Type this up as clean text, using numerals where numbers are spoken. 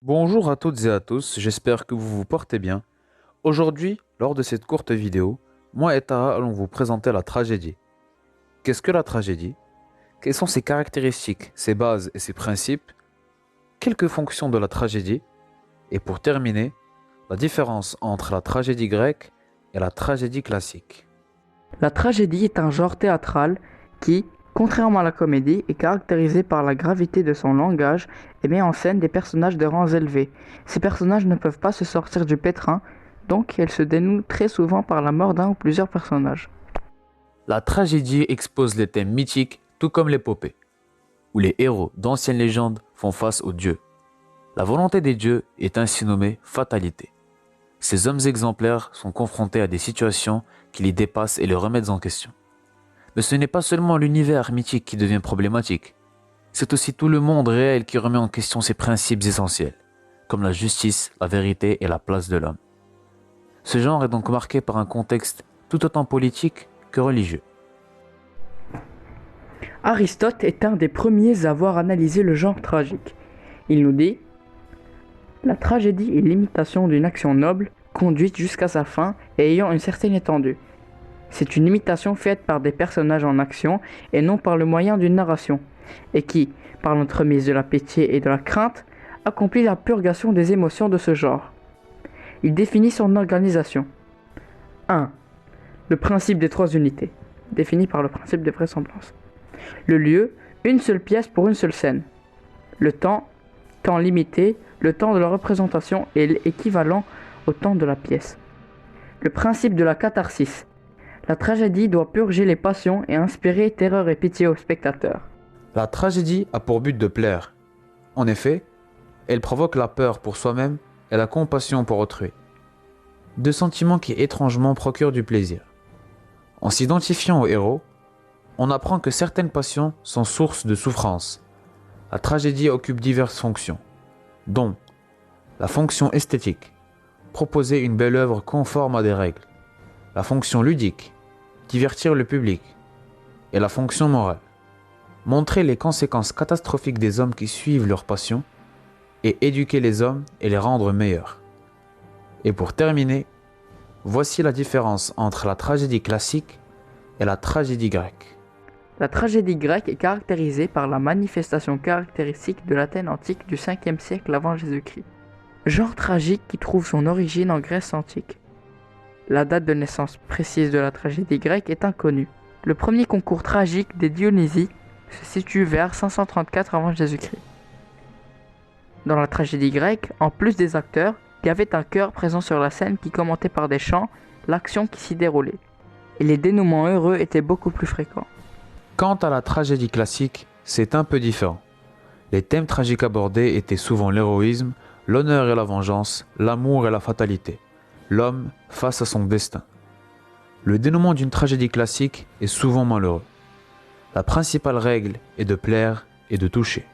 Bonjour à toutes et à tous, j'espère que vous vous portez bien. Aujourd'hui, lors de cette courte vidéo, moi et Taha allons vous présenter la tragédie. Qu'est-ce que la tragédie? Quelles sont ses caractéristiques, ses bases et ses principes? Quelques fonctions de la tragédie? Et pour terminer, la différence entre la tragédie grecque et la tragédie classique. La tragédie est un genre théâtral qui, contrairement à la comédie, est caractérisé par la gravité de son langage et met en scène des personnages de rangs élevés. Ces personnages ne peuvent pas se sortir du pétrin, donc elle se dénoue très souvent par la mort d'un ou plusieurs personnages. La tragédie expose les thèmes mythiques, tout comme l'épopée, où les héros d'anciennes légendes font face aux dieux. La volonté des dieux est ainsi nommée fatalité. Ces hommes exemplaires sont confrontés à des situations qui les dépassent et les remettent en question. Mais ce n'est pas seulement l'univers mythique qui devient problématique, c'est aussi tout le monde réel qui remet en question ses principes essentiels, comme la justice, la vérité et la place de l'homme. Ce genre est donc marqué par un contexte tout autant politique que religieux. Aristote est un des premiers à avoir analysé le genre tragique. Il nous dit: la tragédie est l'imitation d'une action noble, conduite jusqu'à sa fin et ayant une certaine étendue. C'est une imitation faite par des personnages en action et non par le moyen d'une narration, et qui, par l'entremise de la pitié et de la crainte, accomplit la purgation des émotions de ce genre. Il définit son organisation. 1. Le principe des trois unités, défini par le principe de vraisemblance. Le lieu, une seule pièce pour une seule scène. Le temps, temps limité, le temps de la représentation est équivalent au temps de la pièce. Le principe de la catharsis. La tragédie doit purger les passions et inspirer terreur et pitié aux spectateurs. La tragédie a pour but de plaire. En effet, elle provoque la peur pour soi-même et la compassion pour autrui. Deux sentiments qui étrangement procurent du plaisir. En s'identifiant au héros, on apprend que certaines passions sont source de souffrance. La tragédie occupe diverses fonctions, dont la fonction esthétique, proposer une belle œuvre conforme à des règles, la fonction ludique, divertir le public, et la fonction morale, montrer les conséquences catastrophiques des hommes qui suivent leur passion, et éduquer les hommes et les rendre meilleurs. Et pour terminer, voici la différence entre la tragédie classique et la tragédie grecque. La tragédie grecque est caractérisée par la manifestation caractéristique de l'Athènes antique du 5e siècle avant Jésus-Christ. Genre tragique qui trouve son origine en Grèce antique. La date de naissance précise de la tragédie grecque est inconnue. Le premier concours tragique des Dionysies se situe vers 534 avant Jésus-Christ. Dans la tragédie grecque, en plus des acteurs, il y avait un chœur présent sur la scène qui commentait par des chants l'action qui s'y déroulait. Et les dénouements heureux étaient beaucoup plus fréquents. Quant à la tragédie classique, c'est un peu différent. Les thèmes tragiques abordés étaient souvent l'héroïsme, l'honneur et la vengeance, l'amour et la fatalité, l'homme face à son destin. Le dénouement d'une tragédie classique est souvent malheureux. La principale règle est de plaire et de toucher.